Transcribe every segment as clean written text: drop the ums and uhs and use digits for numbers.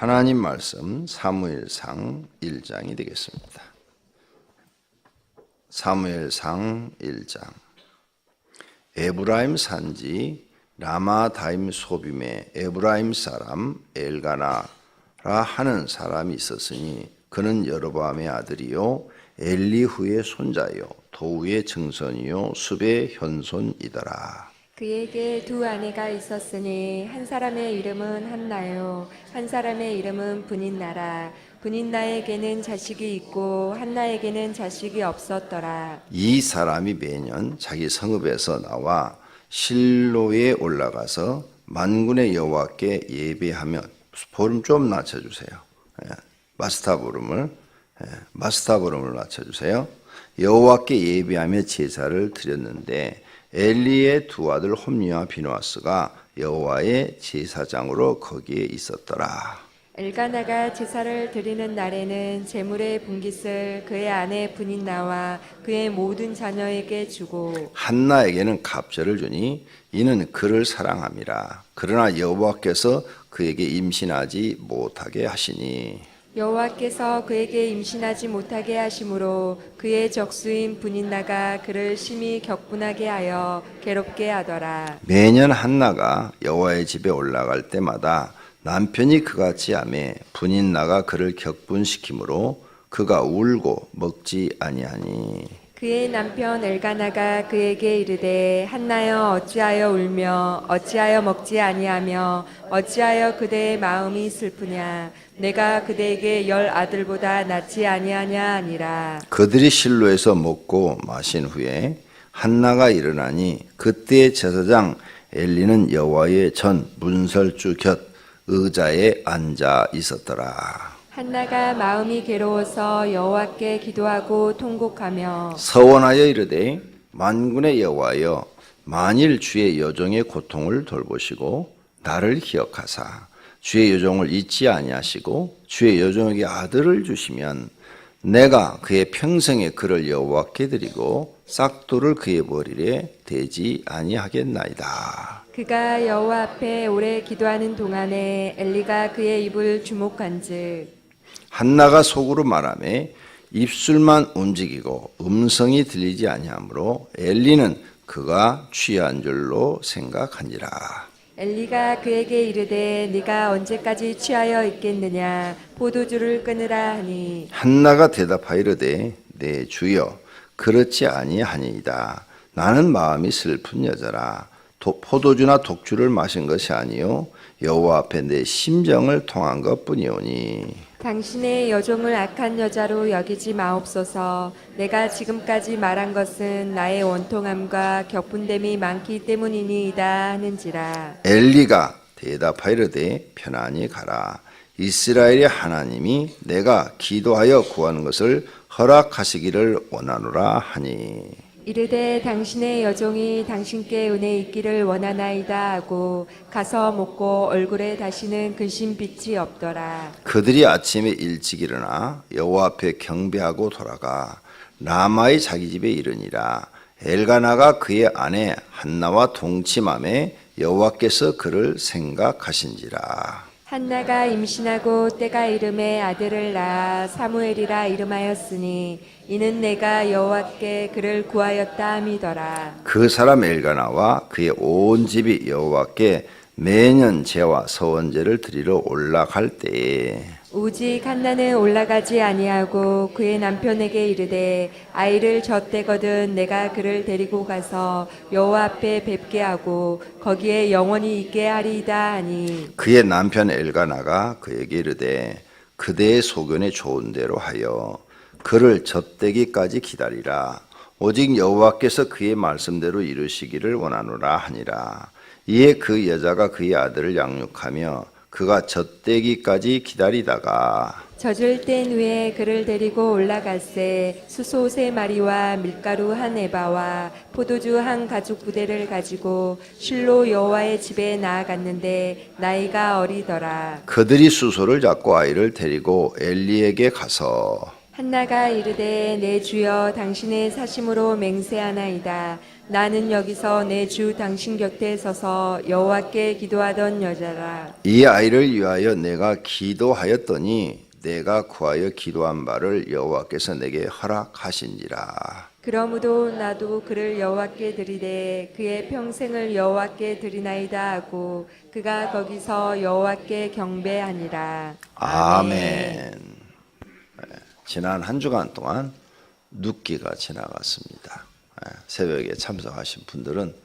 하나님 말씀 사무엘상 1장이 되겠습니다. 사무엘상 1장. 에브라임 산지 라마다임 소빔에 에브라임 사람 엘가나라 하는 사람이 있었으니 그는 여로보암의 아들이요 엘리후의 손자요 도우의 증손이요 숲의 현손이더라. 그에게 두 아내가 있었으니 한 사람의 이름은 한나요, 한 사람의 이름은 브닛나라. 브닛나에게는 자식이 있고 한나에게는 자식이 없었더라. 이 사람이 매년 자기 성읍에서 나와 실로에 올라가서 만군의 여호와께 예배하며, 볼음 좀 낮춰주세요. 마스터 볼음을 낮춰주세요. 여호와께 예배하며 제사를 드렸는데 엘리의 두 아들 홈리와 비누아스가 여호와의 제사장으로 거기에 있었더라. 엘가나가 제사를 드리는 날에는 제물의 분깃을 그의 아내 브닛나와 그의 모든 자녀에게 주고 한나에게는 갑절을 주니 이는 그를 사랑함이라. 그러나 여호와께서 그에게 임신하지 못하게 하시니 여호와께서 그에게 임신하지 못하게 하심으로 그의 적수인 브닛나가 그를 심히 격분하게 하여 괴롭게 하더라. 매년 한나가 여호와의 집에 올라갈 때마다 남편이 그같이 하매 브닛나가 그를 격분시키므로 그가 울고 먹지 아니하니 그의 남편 엘가나가 그에게 이르되 한나여 어찌하여 울며 어찌하여 먹지 아니하며 어찌하여 그대의 마음이 슬프냐 내가 그대에게 10 아들보다 낫지 아니하냐 아니라. 그들이 실로에서 먹고 마신 후에 한나가 일어나니 그때 제사장 엘리는 여호와의 전 문설주 곁 의자에 앉아 있었더라. 한나가 마음이 괴로워서 여호와께 기도하고 통곡하며 서원하여 이르되 만군의 여호와여 만일 주의 여종의 고통을 돌보시고 나를 기억하사 주의 여종을 잊지 아니하시고 주의 여종에게 아들을 주시면 내가 그의 평생에 그를 여호와께 드리고 싹도를 그의 머리에 대지 아니하겠나이다. 그가 여호와 앞에 오래 기도하는 동안에 엘리가 그의 입을 주목한즉 한나가 속으로 말하매 입술만 움직이고 음성이 들리지 아니하므로 엘리는 그가 취한 줄로 생각하니라. 엘리가 그에게 이르되 네가 언제까지 취하여 있겠느냐 포도주를 끊으라 하니 한나가 대답하이르되 내 주여 그렇지 아니하니이다. 나는 마음이 슬픈 여자라. 포도주나 독주를 마신 것이 아니요 여호와 앞에 내 심정을 통한 것뿐이오니 당신의 여종을 악한 여자로 여기지 마옵소서. 내가 지금까지 말한 것은 나의 원통함과 격분됨이 많기 때문이니이다 하는지라. 엘리가 대답하이르되 편안히 가라. 이스라엘의 하나님이 내가 기도하여 구하는 것을 허락하시기를 원하노라 하니 이르되 당신의 여종이 당신께 은혜 있기를 원하나이다 하고 가서 먹고 얼굴에 다시는 근심빛이 없더라. 그들이 아침에 일찍 일어나 여호와 앞에 경배하고 돌아가 라마의 자기 집에 이르니라. 엘가나가 그의 아내 한나와 동침함에 여호와께서 그를 생각하신지라. 한나가 임신하고 때가 이름에 아들을 낳아 사무엘이라 이름하였으니 이는 내가 여호와께 그를 구하였다 함이더라. 그 사람 엘가나와 그의 온 집이 여호와께 매년 제와 서원제를 드리러 올라갈 때에 오직 한나는 올라가지 아니하고 그의 남편에게 이르되 아이를 젖대거든 내가 그를 데리고 가서 여호와 앞에 뵙게 하고 거기에 영원히 있게 하리이다 하니 그의 남편 엘가나가 그에게 이르되 그대의 소견에 좋은 대로 하여 그를 젖대기까지 기다리라. 오직 여호와께서 그의 말씀대로 이루시기를 원하노라 하니라. 이에 그 여자가 그의 아들을 양육하며 그가 젖대기까지 기다리다가 젖을 뗀 후에 그를 데리고 올라갔세. 수소 3마리와 밀가루 1에바와 포도주 1가죽 부대를 가지고 실로 여호와의 집에 나아갔는데 나이가 어리더라. 그들이 수소를 잡고 아이를 데리고 엘리에게 가서 한나가 이르되 내 주여 당신의 사심으로 맹세하나이다. 나는 여기서 내 주 당신 곁에 서서 여호와께 기도하던 여자라. 이 아이를 위하여 내가 기도하였더니 내가 구하여 기도한 바를 여호와께서 내게 허락하신지라. 그러므로 나도 그를 여호와께 드리되 그의 평생을 여호와께 드리나이다 하고 그가 거기서 여호와께 경배하니라. 아멘. 지난 한 주간 동안 눕기가 지나갔습니다. 새벽에 참석하신 분들은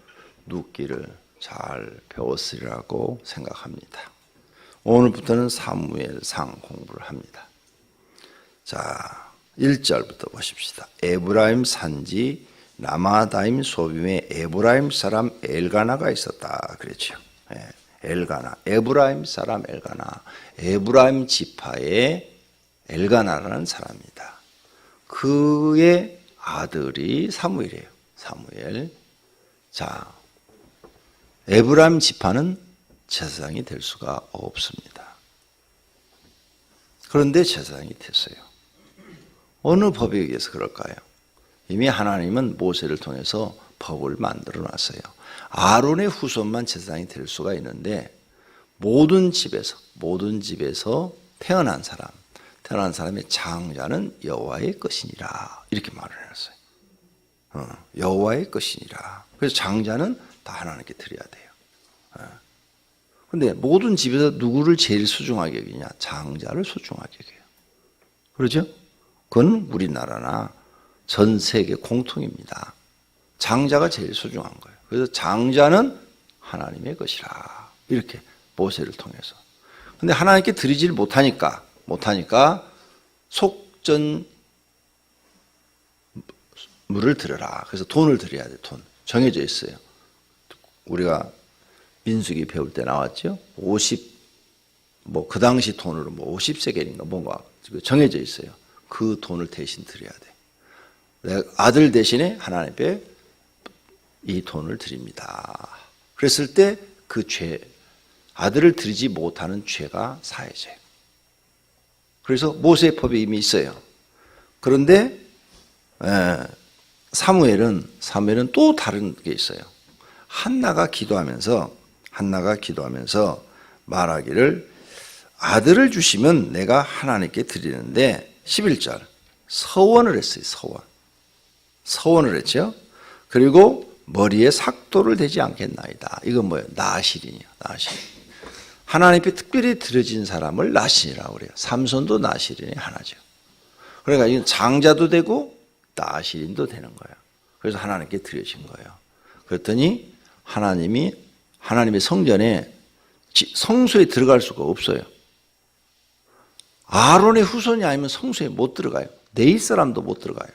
눕기를 잘 배웠으리라고 생각합니다. 오늘부터는 사무엘상 공부를 합니다. 자, 1절부터 보십시다. 에브라임 산지 라마다임 소빔에 에브라임 사람 엘가나가 있었다 그랬죠. 엘가나, 에브라임 사람 엘가나, 에브라임 지파의 엘가나라는 사람입니다. 그의 아들이 사무엘이에요. 사무엘. 자, 에브라임 지파는 제사장이 될 수가 없습니다. 그런데 제사장이 됐어요. 어느 법에 의해서 그럴까요? 이미 하나님은 모세를 통해서 법을 만들어 놨어요. 아론의 후손만 제사장이 될 수가 있는데 모든 집에서 태어난 사람의 장자는 여호와의 것이니라 이렇게 말을 해놨어요. 여호와의 것이니라. 그래서 장자는 다 하나님께 드려야 돼요. 근데 모든 집에서 누구를 제일 소중하게 여기냐? 장자를 소중하게 여겨요. 그렇죠? 그건 우리나라나 전 세계 공통입니다. 장자가 제일 소중한 거예요. 그래서 장자는 하나님의 것이라 이렇게 모세를 통해서. 근데 하나님께 드리질 못하니까 속전 물을 드려라. 그래서 돈을 드려야 돼. 돈 정해져 있어요. 우리가 민수기 배울 때 나왔죠. 50 그 당시 돈으로 50세겔인가 뭔가 정해져 있어요. 그 돈을 대신 드려야 돼. 내가 아들 대신에 하나님께 이 돈을 드립니다. 그랬을 때 그 아들을 드리지 못하는 죄가 사해져요. 그래서 모세의 법이 이미 있어요. 그런데 사무엘은 또 다른 게 있어요. 한나가 기도하면서 말하기를 아들을 주시면 내가 하나님께 드리는데 11절 서원을 했어요. 서원을 했죠. 그리고 머리에 삭도를 대지 않겠나이다. 이건 뭐예요? 나실이요. 하나님께 특별히 드려진 사람을 나실이라고 그래요. 삼손도 나실인의 하나죠. 그러니까 이건 장자도 되고 나실인도 되는 거예요. 그래서 하나님께 드려진 거예요. 그랬더니 하나님의 성전에 성소에 들어갈 수가 없어요. 아론의 후손이 아니면 성소에 못 들어가요. 네이 사람도 못 들어가요.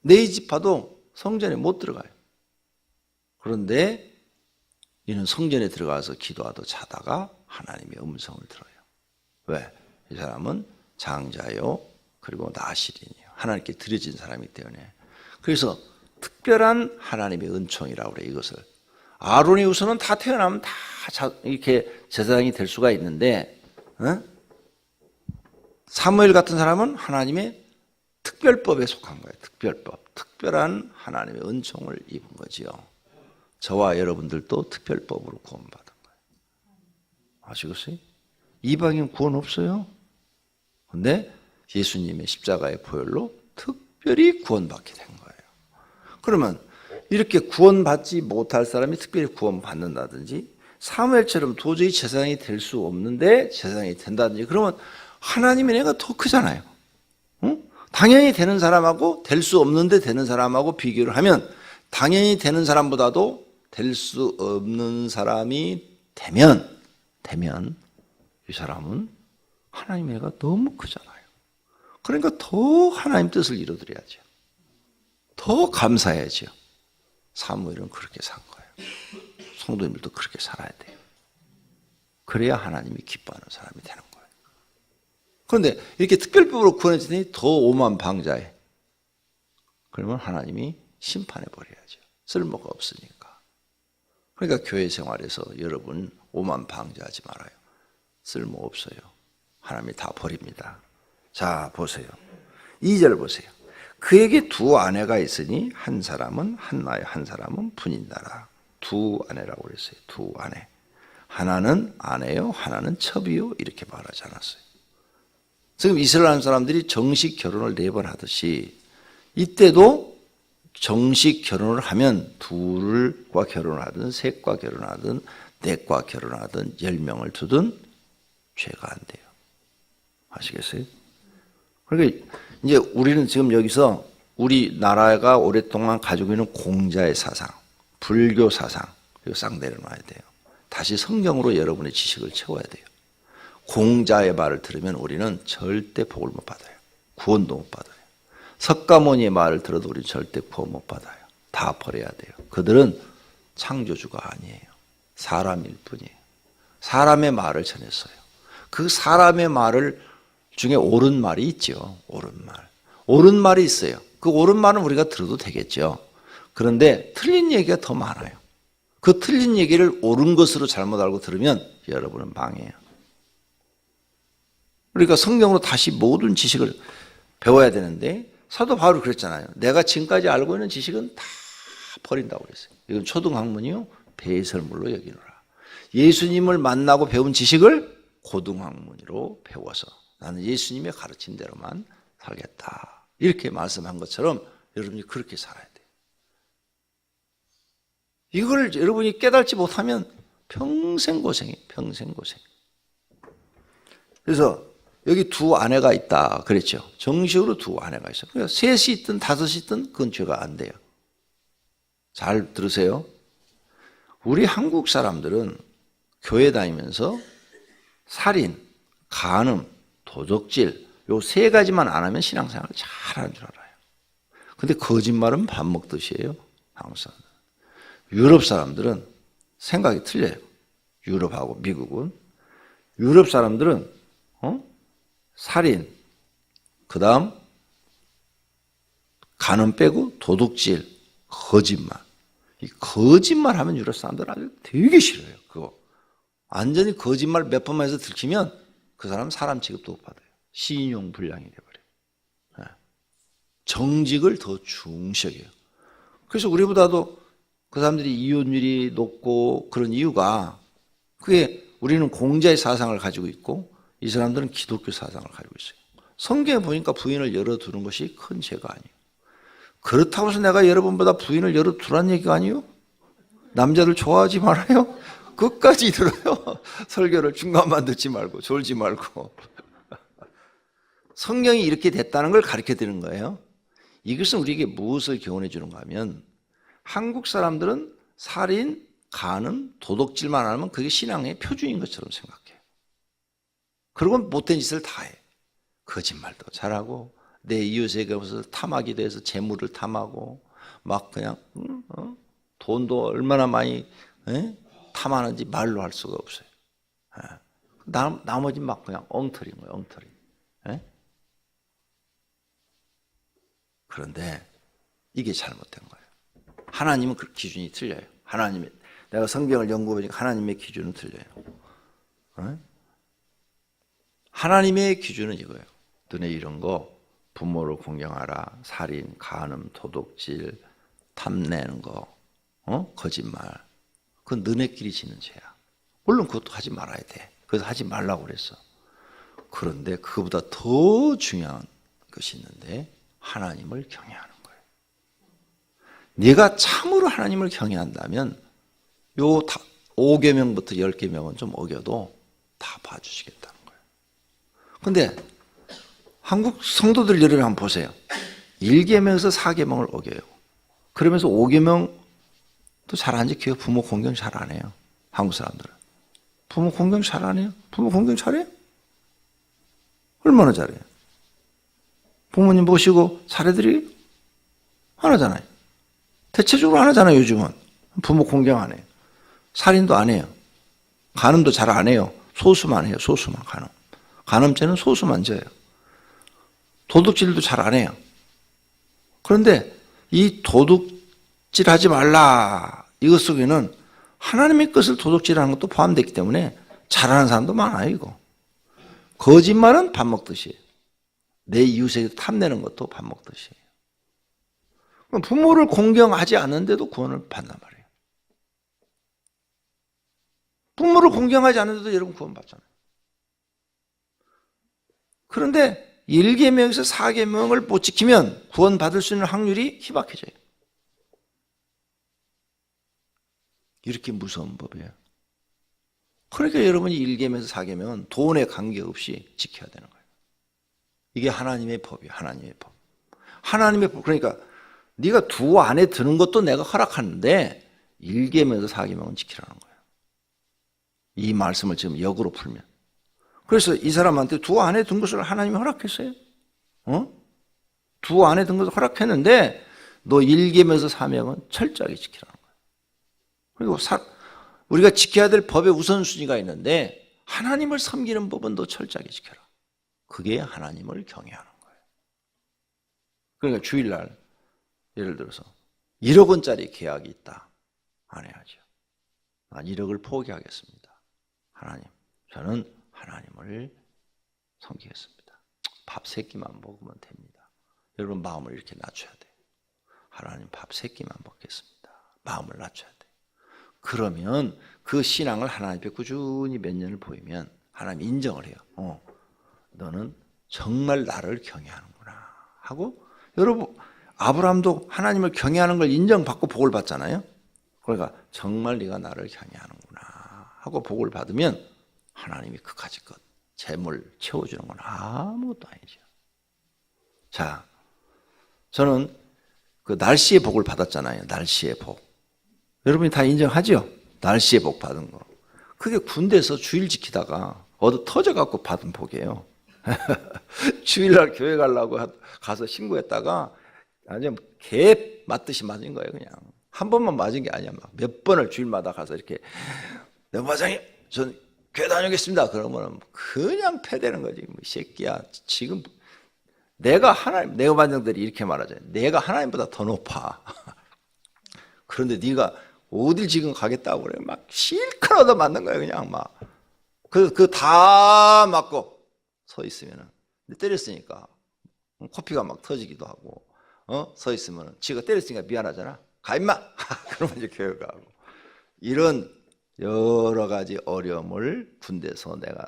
네이 지파도 성전에 못 들어가요. 그런데 이는 성전에 들어가서 기도하다 자다가 하나님의 음성을 들어요. 왜? 이 사람은 장자요 그리고 나실이에요. 하나님께 드려진 사람이기 때문에. 그래서 특별한 하나님의 은총이라고 그래요. 이것을 아론의 후손은 다 태어나면 다 이렇게 제사장이 될 수가 있는데 사무엘 같은 사람은 하나님의 특별법에 속한 거예요. 특별한 하나님의 은총을 입은 거지요. 저와 여러분들도 특별법으로 구원받은 거예요. 아시겠어요? 이방인 구원 없어요. 그런데 예수님의 십자가의 보혈로 특별히 구원받게 된 거예요. 그러면 이렇게 구원받지 못할 사람이 특별히 구원받는다든지 사무엘처럼 도저히 제사장이 될 수 없는데 제사장이 된다든지 그러면 하나님의 은혜가 더 크잖아요. 당연히 되는 사람하고 될 수 없는데 되는 사람하고 비교를 하면 당연히 되는 사람보다도 될 수 없는 사람이 되면 이 사람은 하나님의 은혜가 너무 크잖아요. 그러니까 더 하나님 뜻을 이루어드려야죠. 더 감사해야죠. 사무엘은 그렇게 산 거예요. 성도님들도 그렇게 살아야 돼요. 그래야 하나님이 기뻐하는 사람이 되는 거예요. 그런데 이렇게 특별법으로 구원해주더니 더 오만방자해. 그러면 하나님이 심판해버려야죠. 쓸모가 없으니까. 그러니까 교회 생활에서 여러분 오만방자하지 말아요. 쓸모없어요. 하나님이 다 버립니다. 자, 보세요. 2절 보세요. 그에게 두 아내가 있으니 한 사람은 한나요, 한 사람은 분인나라. 두 아내라고 그랬어요. 두 아내. 하나는 아내요, 하나는 첩이요, 이렇게 말하지 않았어요. 지금 이스라엘 사람들이 정식 결혼을 4번 하듯이 이때도 정식 결혼을 하면 둘과 결혼을 하든 셋과 결혼하든 넷과 결혼하든 10명을 두든 죄가 안 돼요. 아시겠어요? 그러니까 이제 우리는 지금 여기서 우리나라가 오랫동안 가지고 있는 공자의 사상, 불교 사상, 이거 싹 내려놔야 돼요. 다시 성경으로 여러분의 지식을 채워야 돼요. 공자의 말을 들으면 우리는 절대 복을 못 받아요. 구원도 못 받아요. 석가모니의 말을 들어도 우리는 절대 구원 못 받아요. 다 버려야 돼요. 그들은 창조주가 아니에요. 사람일 뿐이에요. 사람의 말을 전했어요. 그 사람의 말을 중에 옳은 말이 있죠. 옳은 말. 옳은 말이 있어요. 그 옳은 말은 우리가 들어도 되겠죠. 그런데 틀린 얘기가 더 많아요. 그 틀린 얘기를 옳은 것으로 잘못 알고 들으면 여러분은 망해요. 그러니까 성경으로 다시 모든 지식을 배워야 되는데 사도 바울이 그랬잖아요. 내가 지금까지 알고 있는 지식은 다 버린다고 그랬어요. 이건 초등학문이요. 배설물로 여기노라. 예수님을 만나고 배운 지식을 고등학문으로 배워서 나는 예수님의 가르친 대로만 살겠다. 이렇게 말씀한 것처럼 여러분이 그렇게 살아야 돼요. 이걸 여러분이 깨달지 못하면 평생 고생이에요. 평생 고생. 그래서 여기 두 아내가 있다 그랬죠. 정식으로 두 아내가 있어요. 그러니까 셋이 있든 다섯이 있든 그건 죄가 안 돼요. 잘 들으세요. 우리 한국 사람들은 교회 다니면서 살인, 간음, 도적질 요 3가지만 안 하면 신앙생활을 잘하는 줄 알아요. 근데 거짓말은 밥 먹듯이 해요. 한국 사람들. 유럽 사람들은 생각이 틀려요. 유럽하고 미국은. 유럽 사람들은 살인, 그 다음 간음 빼고 도둑질, 거짓말. 이 거짓말 하면 유럽 사람들은 아주 되게 싫어요. 그거. 완전히 거짓말 몇 번만 해서 들키면 그 사람은 사람 취급도 못 받아요. 신용 불량이 돼버려요. 정직을 더 중시해요. 그래서 우리보다도 그 사람들이 이혼율이 높고 그런 이유가 그게 우리는 공자의 사상을 가지고 있고 이 사람들은 기독교 사상을 가지고 있어요. 성경에 보니까 부인을 열어두는 것이 큰 죄가 아니에요. 그렇다고 해서 내가 여러분보다 부인을 열어두라는 얘기가 아니에요. 남자들 좋아하지 말아요. 끝까지 들어요. 설교를 중간만 듣지 말고 졸지 말고. 성경이 이렇게 됐다는 걸 가르쳐 드리는 거예요. 이것은 우리에게 무엇을 교훈해 주는가 하면 한국 사람들은 살인, 간음, 도둑질만 하면 그게 신앙의 표준인 것처럼 생각해요. 그리고 못된 짓을 다 해. 거짓말도 잘하고 내 이웃에게 가서 탐하게 돼서 재물을 탐하고 막 그냥 돈도 얼마나 많이 탐하는지 말로 할 수가 없어요. 나머지 막 그냥 엉터리인 거예요. 엉터리. 그런데 이게 잘못된 거예요. 하나님은 그 기준이 틀려요. 하나님의 내가 성경을 연구해보니까 하나님의 기준은 틀려요. 하나님의 기준은 이거예요. 너네 이런 거 부모를 공경하라. 살인, 간음, 도둑질, 탐내는 거, 거짓말. 그건 너네끼리 짓는 죄야. 물론 그것도 하지 말아야 돼. 그래서 하지 말라고 그랬어. 그런데 그거보다 더 중요한 것이 있는데 하나님을 경외하는 거예요. 네가 참으로 하나님을 경외한다면 요 5계명부터 10계명은 좀 어겨도 다 봐주시겠다는 거예요. 근데 한국 성도들 여러분 한번 보세요. 1계명에서 4계명을 어겨요. 그러면서 5계명도 잘 안 지켜요. 부모 공경 잘 안 해요. 한국 사람들은. 부모 공경 잘 안 해요? 부모 공경 잘해요? 얼마나 잘해요? 부모님 모시고 잘해드리요? 안 하잖아요. 대체적으로 안 하잖아요, 요즘은. 부모 공경 안 해요. 살인도 안 해요. 간음도 잘 안 해요. 소수만 해요, 소수만 간음. 간음죄는 소수만 져요. 도둑질도 잘 안 해요. 그런데 이 도둑질 하지 말라, 이것 속에는 하나님의 것을 도둑질하는 것도 포함되기 때문에 잘하는 사람도 많아요, 이거. 거짓말은 밥 먹듯이. 내 이웃에게 탐내는 것도 밥 먹듯이. 부모를 공경하지 않는데도 구원을 받단 말이에요. 부모를 공경하지 않는데도 여러분 구원 받잖아요. 그런데 1계명에서 4계명을 못 지키면 구원 받을 수 있는 확률이 희박해져요. 이렇게 무서운 법이에요. 그러니까 여러분이 1계명에서 4계명은 돈에 관계없이 지켜야 되는 거예요. 이게 하나님의 법이에요. 하나님의 법. 하나님의 법. 그러니까 네가 두 안에 드는 것도 내가 허락하는데 1계명에서 4계명은 지키라는 거예요. 이 말씀을 지금 역으로 풀면. 그래서 이 사람한테 두 안에 든 것을 하나님이 허락했어요. 두 안에 든 것을 허락했는데 너 1계명에서 4계명은 철저하게 지키라는 거예요. 그리고 우리가 지켜야 될 법의 우선순위가 있는데 하나님을 섬기는 법은 너 철저하게 지켜라. 그게 하나님을 경외하는 거예요. 그러니까 주일날 예를 들어서 1억 원짜리 계약이 있다. 안 해야죠. 난 1억을 포기하겠습니다. 하나님, 저는 하나님을 섬기겠습니다. 밥 3끼만 먹으면 됩니다. 여러분 마음을 이렇게 낮춰야 돼요. 하나님 밥 3끼만 먹겠습니다. 마음을 낮춰야 돼요. 그러면 그 신앙을 하나님 앞에 꾸준히 몇 년을 보이면 하나님 인정을 해요. 너는 정말 나를 경외하는구나 하고, 여러분 아브라함도 하나님을 경외하는 걸 인정받고 복을 받잖아요. 그러니까 정말 네가 나를 경외하는구나 하고 복을 받으면 하나님이 그까짓 것 재물 채워주는 건 아무것도 아니죠. 자, 저는 그 날씨의 복을 받았잖아요. 날씨의 복. 여러분이 다 인정하죠? 날씨의 복 받은 거. 그게 군대에서 주일 지키다가 얻어 터져갖고 받은 복이에요. 주일날 교회 가려고 가서 신고했다가 완전 개 맞듯이 맞은 거예요. 그냥 한 번만 맞은 게 아니야. 막 몇 번을 주일마다 가서 이렇게 내과장님 전 교회 다녀오겠습니다. 그러면 그냥 패대는 거지. 뭐, 이 새끼야 지금 내가 하나님, 내과장들이 이렇게 말하잖아요. 내가 하나님보다 더 높아. 그런데 네가 어딜 지금 가겠다고 그래. 막 실컷 얻어 맞는 거예요. 그냥 막. 그 다 맞고 서 있으면은. 때렸으니까 코피가 막 터지기도 하고, 서 있으면 지가 때렸으니까 미안하잖아. 가 임마. 그러면 이제 교회 가고. 이런 여러 가지 어려움을 군대에서 내가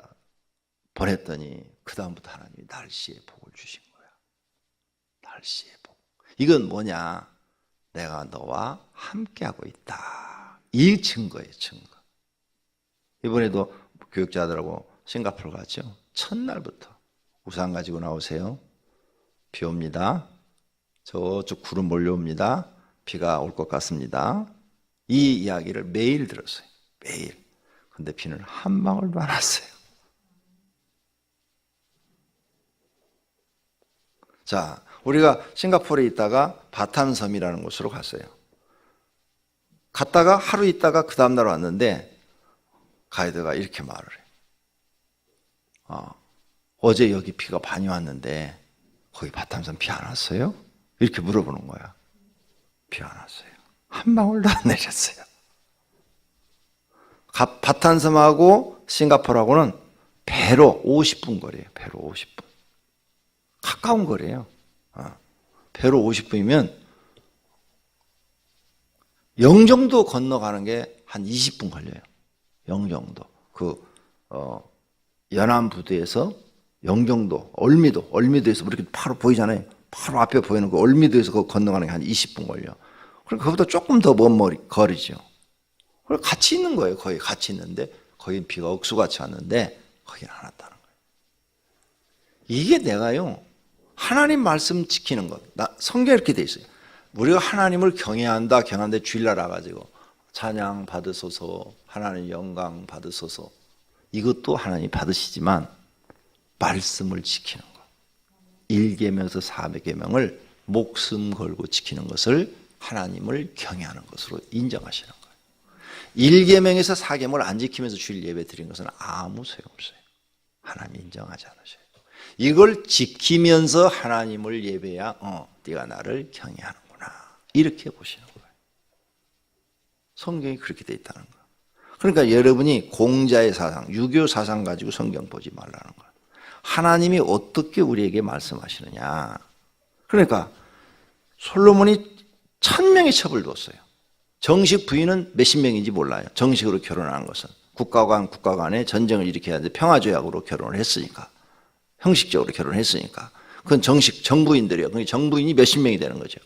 보냈더니 그 다음부터 하나님이 날씨의 복을 주신 거야. 날씨의 복. 이건 뭐냐? 내가 너와 함께하고 있다. 이 증거예요, 증거. 이번에도 교육자들하고 싱가포르 갔죠. 첫날부터 우산 가지고 나오세요. 비 옵니다. 저쪽 구름 몰려옵니다. 비가 올 것 같습니다. 이 이야기를 매일 들었어요. 매일. 근데 비는 한 방울도 안 왔어요. 자, 우리가 싱가포르에 있다가 바탄섬이라는 곳으로 갔어요. 갔다가 하루 있다가 그 다음날 왔는데 가이드가 이렇게 말을 해요. 어제 여기 비가 많이 왔는데 거기 바탄섬 비 안 왔어요? 이렇게 물어보는 거야. 비 안 왔어요. 한 방울도 안 내렸어요. 바탄섬하고 싱가포르하고는 배로 50분 거리예요. 배로 50분. 가까운 거리예요. 배로 50분이면 영종도 건너가는 게 한 20분 걸려요. 영종도. 연안 부두에서 영종도, 얼미도에서 이렇게 바로 보이잖아요. 바로 앞에 보이는 그 얼미도에서 그거 건너가는 게 한 20분 걸려. 그럼 그보다 조금 더 먼 거리죠. 그리고 같이 있는 거예요. 거의 같이 있는데 거긴 비가 억수같이 왔는데 거긴 안 왔다는 거예요. 이게 내가요, 하나님 말씀 지키는 것. 성경에 이렇게 돼 있어요. 우리가 하나님을 경외한다, 경외하는데 주일날 와가지고 찬양 받으소서, 하나님 영광 받으소서. 이것도 하나님 받으시지만 말씀을 지키는 것. 1계명에서 4계명을 목숨 걸고 지키는 것을 하나님을 경외하는 것으로 인정하시는 거예요. 1계명에서 4계명을 안 지키면서 주일 예배 드리는 것은 아무 소용없어요. 하나님 인정하지 않으셔요. 이걸 지키면서 하나님을 예배해야 네가 나를 경외하는구나 이렇게 보시는 거예요. 성경이 그렇게 돼 있다는 거예요. 그러니까 여러분이 공자의 사상, 유교 사상 가지고 성경 보지 말라는 거예요. 하나님이 어떻게 우리에게 말씀하시느냐. 그러니까 솔로몬이 1000명의 첩을 뒀어요. 정식 부인은 몇십 명인지 몰라요. 정식으로 결혼한 것은. 국가 간에 전쟁을 일으켜야 하는데 평화조약으로 결혼을 했으니까. 형식적으로 결혼했으니까. 그건 정식 정부인들이에요. 그러니까 정부인이 몇십 명이 되는 거죠.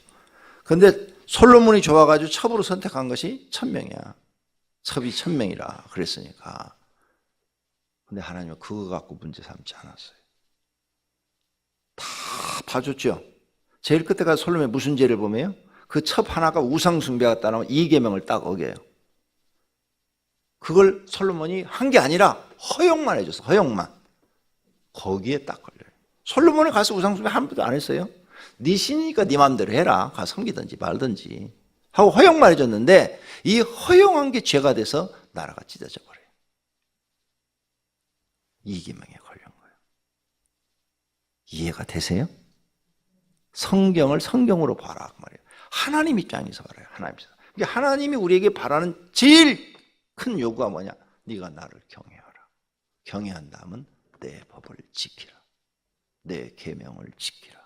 그런데 솔로몬이 좋아가지고 첩으로 선택한 것이 1000명이야. 첩이 1000명이라 그랬으니까. 근데 하나님은 그거 갖고 문제 삼지 않았어요. 다 봐줬죠. 제일 끝에 가서 솔로몬이 무슨 죄를 보며요? 그 첩 하나가 우상 숭배가 따르면 2계명을 딱 어겨요. 그걸 솔로몬이 한 게 아니라 허용만 해줬어. 허용만. 거기에 딱 걸려요. 솔로몬이 가서 우상 숭배 한 번도 안 했어요. 네 신이니까 네 마음대로 해라. 가서 섬기든지 말든지 하고 허용만 해줬는데 이 허용한 게 죄가 돼서 나라가 찢어져 버려요. 2계명에 걸린 거예요. 이해가 되세요? 성경을 성경으로 봐라 그 말이에요. 하나님 입장에서 봐라요. 하나님 입장에서. 그러니까 하나님이 우리에게 바라는 제일 큰 요구가 뭐냐? 네가 나를 경외하라. 경외한다면 내 법을 지키라. 내 계명을 지키라.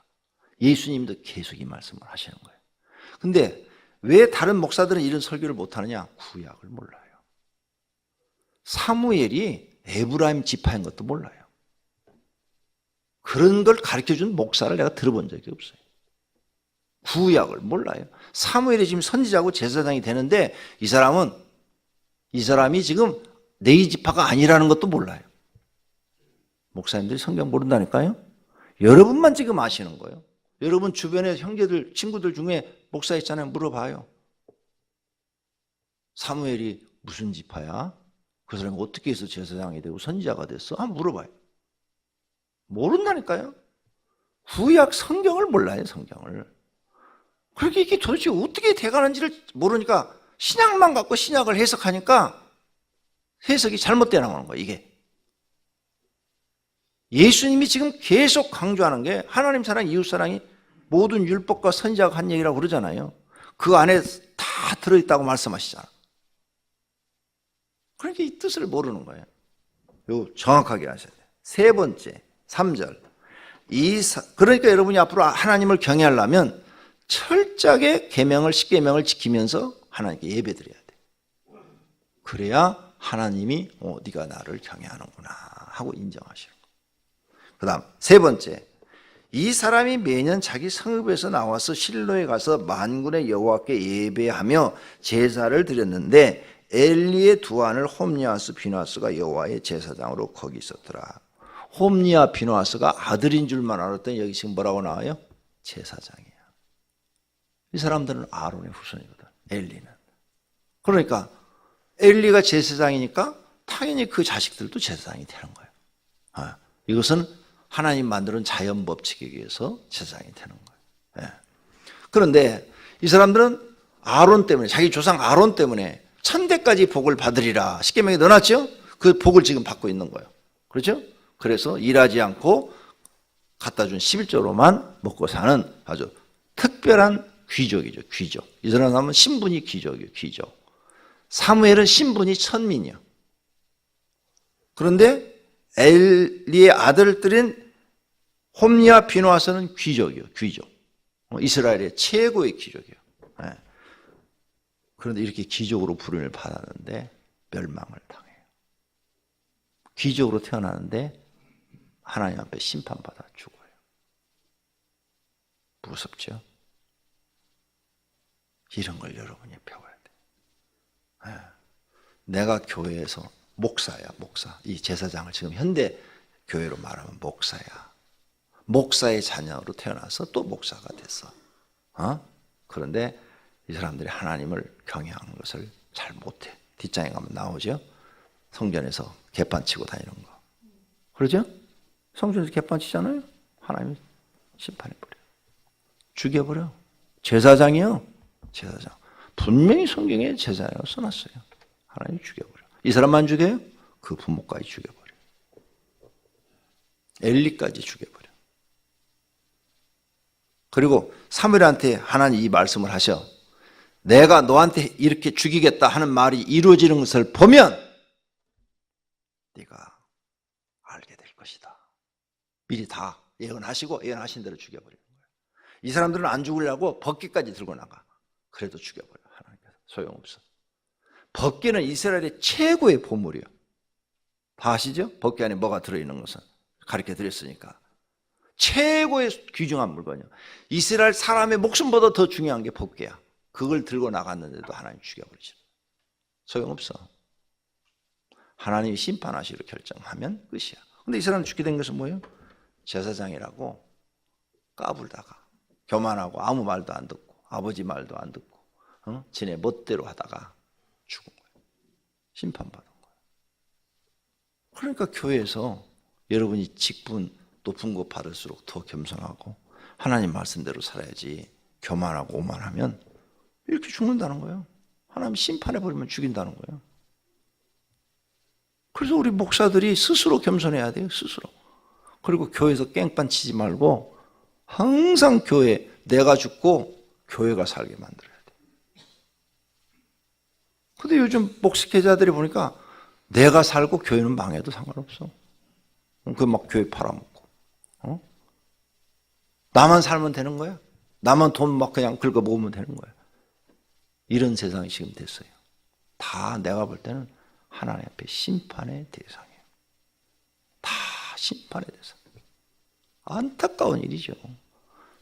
예수님도 계속 이 말씀을 하시는 거예요. 근데 왜 다른 목사들은 이런 설교를 못하느냐? 구약을 몰라요. 사무엘이 에브라임 지파인 것도 몰라요. 그런 걸 가르쳐준 목사를 내가 들어본 적이 없어요. 구약을 몰라요. 사무엘이 지금 선지자고 제사장이 되는데 이 사람이 지금 네 지파가 아니라는 것도 몰라요. 목사님들이 성경 모른다니까요. 여러분만 지금 아시는 거예요. 여러분 주변에 형제들, 친구들 중에 목사 있잖아요. 물어봐요. 사무엘이 무슨 지파야? 그 사람이 어떻게 해서 제사장이 되고 선지자가 됐어? 한번 물어봐요. 모른다니까요. 구약 성경을 몰라요. 성경을. 그렇게 이게 도대체 어떻게 돼가는지를 모르니까 신약만 갖고 신약을 해석하니까 해석이 잘못되어 나오는 거예요. 이게. 예수님이 지금 계속 강조하는 게 하나님 사랑, 이웃 사랑이 모든 율법과 선지자가 한 얘기라고 그러잖아요. 그 안에 다 들어있다고 말씀하시잖아. 그러니까 이 뜻을 모르는 거예요. 이거 정확하게 하셔야 돼요. 세 번째, 3절. 그러니까 여러분이 앞으로 하나님을 경외하려면 철저하게 계명을 10계명을 지키면서 하나님께 예배드려야 돼. 그래야 하나님이 네가 나를 경외하는구나 하고 인정하시는 거예요. 그다음 세 번째, 이 사람이 매년 자기 성읍에서 나와서 실로에 가서 만군의 여호와께 예배하며 제사를 드렸는데 엘리의 두 아들 홈니아스 비누아스가 여호와의 제사장으로 거기 있었더라. 홈니아 비누아스가 아들인 줄만 알았더니 여기 지금 뭐라고 나와요? 제사장이야. 이 사람들은 아론의 후손이거든. 엘리는. 그러니까 엘리가 제사장이니까 당연히 그 자식들도 제사장이 되는 거예요. 이것은 하나님 만드는 자연 법칙에 의해서 제사장이 되는 거예요. 그런데 이 사람들은 아론 때문에, 자기 조상 아론 때문에 천대까지 복을 받으리라 10계명에 넣어놨죠? 그 복을 지금 받고 있는 거예요. 그렇죠? 그래서 일하지 않고 갖다 준 11조로만 먹고 사는 아주 특별한 귀족이죠. 귀족. 이 사람은 신분이 귀족이에요. 귀족. 사무엘은 신분이 천민이요. 그런데 엘리의 아들들인 홈니아 비누아스는 귀족이요. 귀족. 이스라엘의 최고의 귀족이에요. 그런데 이렇게 귀족으로 부름을 받았는데 멸망을 당해요. 귀족으로 태어나는데 하나님 앞에 심판받아 죽어요. 무섭죠? 이런 걸 여러분이 배워야 돼. 내가 교회에서 목사야, 목사. 이 제사장을 지금 현대 교회로 말하면 목사야. 목사의 자녀로 태어나서 또 목사가 됐어. 그런데 이 사람들이 하나님을 경외하는 것을 잘 못해. 뒷장에 가면 나오죠. 성전에서 개판 치고 다니는 거. 그러죠? 성전에서 개판 치잖아요. 하나님이 심판해버려. 죽여버려. 제사장이요. 제사장. 분명히 성경에 제사장이라고 써놨어요. 하나님이 죽여버려. 이 사람만 죽여요? 그 부모까지 죽여버려. 엘리까지 죽여버려. 그리고 사무엘한테 하나님 이 말씀을 하셔. 내가 너한테 이렇게 죽이겠다 하는 말이 이루어지는 것을 보면 네가 알게 될 것이다. 미리 다 예언하시고 예언하신 대로 죽여버리는 거예요. 이 사람들은 안 죽으려고 법궤까지 들고 나가. 그래도 죽여버려 하나님께서. 소용없어. 법궤는 이스라엘의 최고의 보물이에요. 다 아시죠? 법궤 안에 뭐가 들어있는 것은 가르쳐 드렸으니까. 최고의 귀중한 물건이요. 이스라엘 사람의 목숨보다 더 중요한 게 법궤야. 그걸 들고 나갔는데도 하나님 죽여버리죠. 소용없어. 하나님이 심판하시기로 결정하면 끝이야. 근데 이 사람 죽게 된 것은 뭐예요? 제사장이라고 까불다가 교만하고 아무 말도 안 듣고 아버지 말도 안 듣고 지네 멋대로 하다가 죽은 거예요. 심판받은 거예요. 그러니까 교회에서 여러분이 직분 높은 거 받을수록 더 겸손하고 하나님 말씀대로 살아야지 교만하고 오만하면 이렇게 죽는다는 거예요. 하나님 심판해버리면 죽인다는 거예요. 그래서 우리 목사들이 스스로 겸손해야 돼요. 스스로. 그리고 교회에서 깽판 치지 말고 항상 교회 내가 죽고 교회가 살게 만들어야 돼. 근데 요즘 목회자들이 보니까 내가 살고 교회는 망해도 상관없어. 그 막 교회 팔아먹고. 나만 살면 되는 거야? 나만 돈 막 그냥 긁어 모으면 되는 거야? 이런 세상이 지금 됐어요. 다 내가 볼 때는 하나님 앞에 심판의 대상이에요. 다 심판의 대상. 안타까운 일이죠.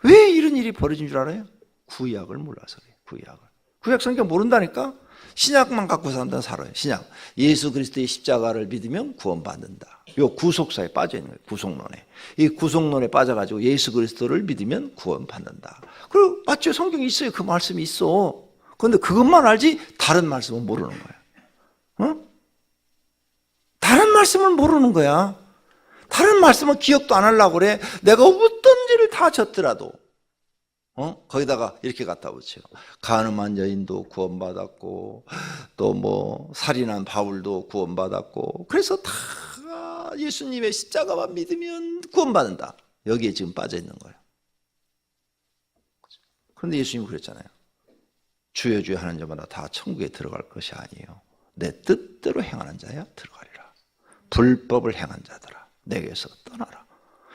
왜 이런 일이 벌어진 줄 알아요? 구약을 몰라서 그래요. 구약 성경 모른다니까? 신약만 갖고 사람들은 살아요. 신약. 예수 그리스도의 십자가를 믿으면 구원받는다. 요 구속사에 빠져 있는 거예요. 구속론에. 이 구속론에 빠져가지고 예수 그리스도를 믿으면 구원받는다. 그리고 맞죠? 성경에 있어요. 그 말씀이 있어. 그런데 그것만 알지 다른 말씀은 모르는 거야. 다른 말씀을 모르는 거야. 다른 말씀은 기억도 안 하려고 그래. 내가 어떤 일을 다 졌더라도 거기다가 이렇게 갖다 붙여요. 간음한 여인도 구원받았고 또 뭐 살인한 바울도 구원받았고 그래서 다 예수님의 십자가만 믿으면 구원받는다. 여기에 지금 빠져 있는 거예요. 그런데 예수님이 그랬잖아요. 주여 주여 하는 자마다 다 천국에 들어갈 것이 아니에요. 내 뜻대로 행하는 자야 들어가리라. 불법을 행한 자들아 내게서 떠나라.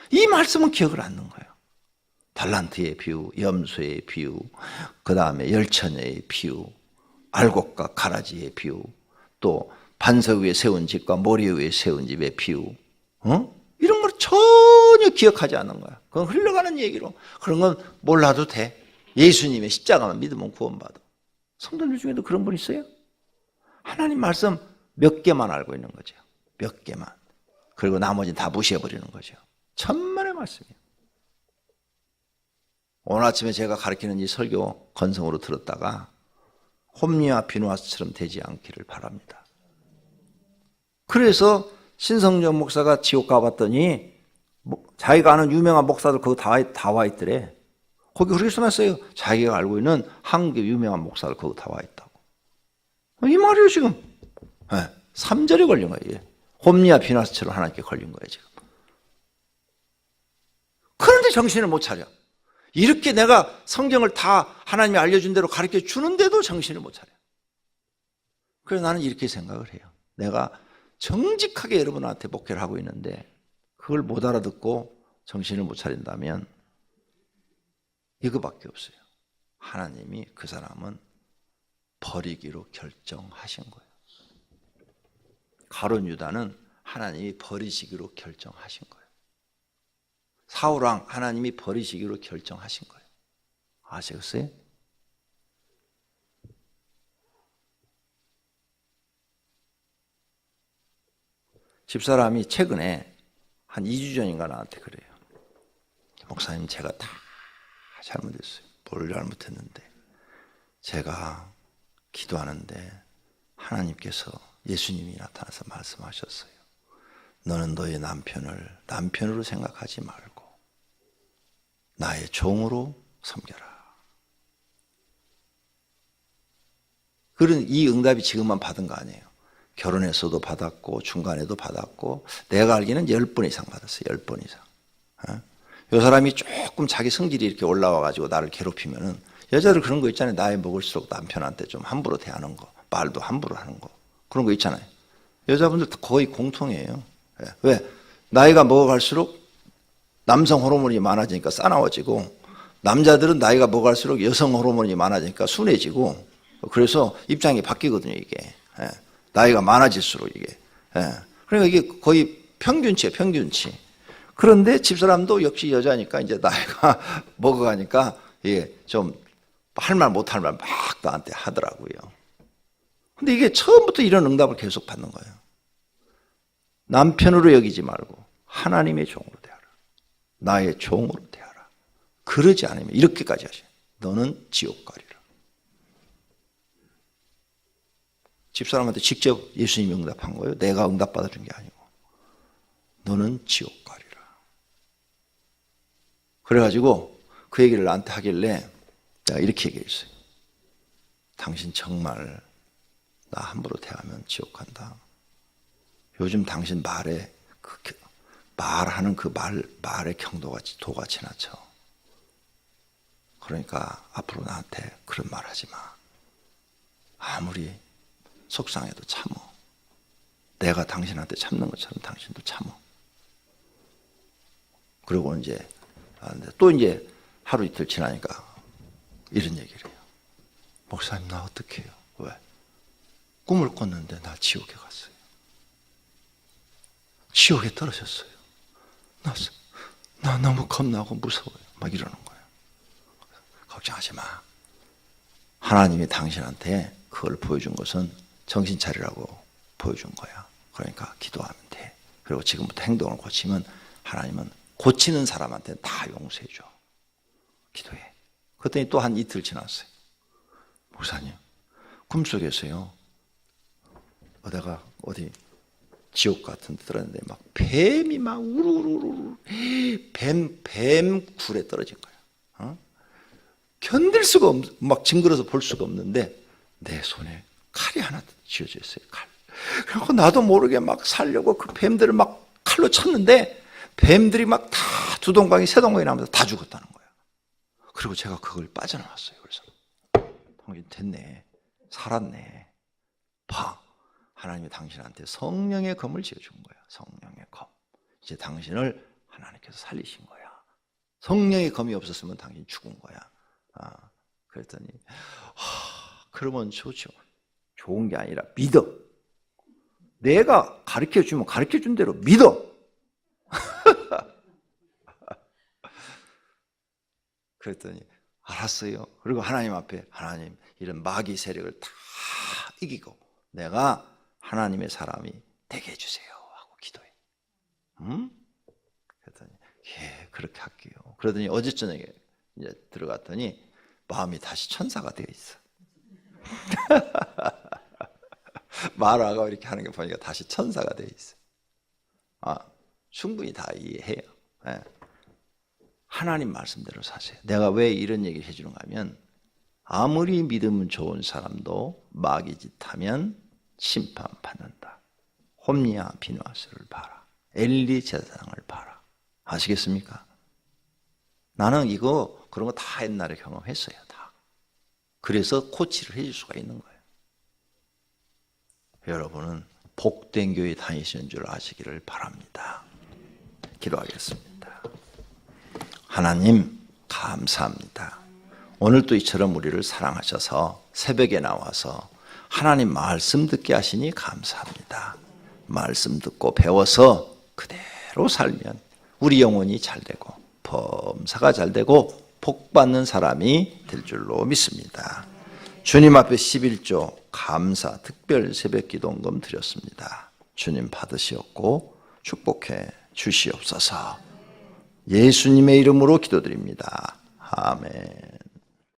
이 말씀은 기억을 않는 거예요. 달란트의 비유, 염소의 비유, 그 다음에 열처녀의 비유, 알곡과 가라지의 비유, 또 반석 위에 세운 집과 모래 위에 세운 집의 비유, 이런 걸 전혀 기억하지 않는 거야. 그건 흘러가는 얘기로. 그런 건 몰라도 돼. 예수님의 십자가만 믿으면 구원받아. 성도들 중에도 그런 분 있어요? 하나님 말씀 몇 개만 알고 있는 거죠. 몇 개만. 그리고 나머지는 다 무시해버리는 거죠. 천만의 말씀이에요. 오늘 아침에 제가 가르치는 이 설교 건성으로 들었다가 홈리와 비누아스처럼 되지 않기를 바랍니다. 그래서 신성전 목사가 지옥 가봤더니 자기가 아는 유명한 목사들 거기 다 와 있더래. 거기 그렇게 써놨어요. 자기가 알고 있는 한국의 유명한 목사들 거기 다 와 있다고. 이 말이에요 지금. 3절에 걸린 거예요. 홈리와 비누아스처럼 하나님께 걸린 거예요 지금. 그런데 정신을 못 차려. 이렇게 내가 성경을 다 하나님이 알려준 대로 가르쳐 주는데도 정신을 못 차려. 그래서 나는 이렇게 생각을 해요. 내가 정직하게 여러분한테 목회를 하고 있는데 그걸 못 알아듣고 정신을 못 차린다면 이거밖에 없어요. 하나님이 그 사람은 버리기로 결정하신 거예요. 가룟 유다는 하나님이 버리시기로 결정하신 거예요. 사울왕 하나님이 버리시기로 결정하신 거예요. 아시겠어요? 집사람이 최근에 한 2주 전인가 나한테 그래요. 목사님 제가 다 잘못했어요. 뭘 잘못했는데 제가 기도하는데 하나님께서 예수님이 나타나서 말씀하셨어요. 너는 너의 남편을 남편으로 생각하지 말고 나의 종으로 섬겨라. 그런 이 응답이 지금만 받은 거 아니에요. 결혼했어도 받았고 중간에도 받았고 내가 알기는 10번 이상 받았어요. 10번 이상. 이 사람이 조금 자기 성질이 이렇게 올라와가지고 나를 괴롭히면은 여자들 그런 거 있잖아요. 나이 먹을수록 남편한테 좀 함부로 대하는 거, 말도 함부로 하는 거 그런 거 있잖아요. 여자분들 거의 공통이에요. 왜? 나이가 먹어갈수록 남성 호르몬이 많아지니까 싸나워지고 남자들은 나이가 먹을수록 여성 호르몬이 많아지니까 순해지고 그래서 입장이 바뀌거든요, 이게. 예. 나이가 많아질수록 이게. 예. 그러니까 이게 거의 평균치예요, 평균치. 그런데 집사람도 역시 여자니까 이제 나이가 먹어가니까 이게 좀 할 말 못 할 말 막 나한테 하더라고요. 근데 이게 처음부터 이런 응답을 계속 받는 거예요. 남편으로 여기지 말고 하나님의 종으로 대하라. 나의 종으로 대하라. 그러지 않으면 이렇게까지 하셔요. 너는 지옥 가리라. 집사람한테 직접 예수님이 응답한 거예요. 내가 응답받아준 게 아니고. 너는 지옥 가리라. 그래가지고 그 얘기를 나한테 하길래 내가 이렇게 얘기했어요. 당신 정말 나 함부로 대하면 지옥 간다. 요즘 당신 말에 말하는 그 말의 경도가 도가 지나쳐. 그러니까 앞으로 나한테 그런 말 하지 마. 아무리 속상해도 참어. 내가 당신한테 참는 것처럼 당신도 참어. 그리고 이제 또 이제 하루 이틀 지나니까 이런 얘기를 해요. 목사님 나 어떡해요? 왜? 꿈을 꿨는데 나 지옥에 갔어요. 지옥에 떨어졌어요. 나 너무 겁나고 무서워요. 막 이러는 거예요. 걱정하지 마. 하나님이 당신한테 그걸 보여준 것은 정신 차리라고 보여준 거야. 그러니까 기도하면 돼. 그리고 지금부터 행동을 고치면 하나님은 고치는 사람한테 다 용서해 줘. 기도해. 그랬더니 또 한 이틀 지났어요. 목사님, 꿈속에서요. 내가 어디 지옥 같은 데 들었는데 막 뱀이 막 우르르르 뱀 굴에 떨어진 거야. 견딜 수가 막 징그러서 볼 수가 없는데 내 손에 칼이 하나 쥐어져 있어요. 칼. 그래서 나도 모르게 막 살려고 그 뱀들을 막 칼로 쳤는데 뱀들이 막 다 두 동강이 세 동강이 나면서 다 죽었다는 거야. 그리고 제가 그걸 빠져나왔어요. 그래서 당신 됐네. 살았네. 봐. 하나님이 당신한테 성령의 검을 지어준 거야. 성령의 검. 이제 당신을 하나님께서 살리신 거야. 성령의 검이 없었으면 당신 죽은 거야. 그랬더니 그러면 좋죠. 좋은 게 아니라 믿어. 내가 가르쳐주면 가르쳐준 대로 믿어. 그랬더니 알았어요. 그리고 하나님 앞에 하나님 이런 마귀 세력을 다 이기고 내가 하나님의 사람이 되게 해주세요 하고 기도해. 그랬더니 예 그렇게 할게요. 그러더니 어제 저녁에 이제 들어갔더니 마음이 다시 천사가 되어 있어. 마라가 이렇게 하는 거 보니까 다시 천사가 되어 있어. 충분히 다 이해해요. 네. 하나님 말씀대로 사세요. 내가 왜 이런 얘기를 해주는가 하면 아무리 믿음 좋은 사람도 마귀 짓 하면 심판받는다. 홈리아 비누아스를 봐라. 엘리 제사장을 봐라. 아시겠습니까? 나는 이거 그런 거 다 옛날에 경험했어요. 다. 그래서 코치를 해줄 수가 있는 거예요. 여러분은 복된 교회 다니시는 줄 아시기를 바랍니다. 기도하겠습니다. 하나님 감사합니다. 오늘도 이처럼 우리를 사랑하셔서 새벽에 나와서 하나님 말씀 듣게 하시니 감사합니다. 말씀 듣고 배워서 그대로 살면 우리 영혼이 잘되고 범사가 잘되고 복받는 사람이 될 줄로 믿습니다. 주님 앞에 11조 감사 특별 새벽 기도금 드렸습니다. 주님 받으시옵고 축복해 주시옵소서. 예수님의 이름으로 기도드립니다. 아멘.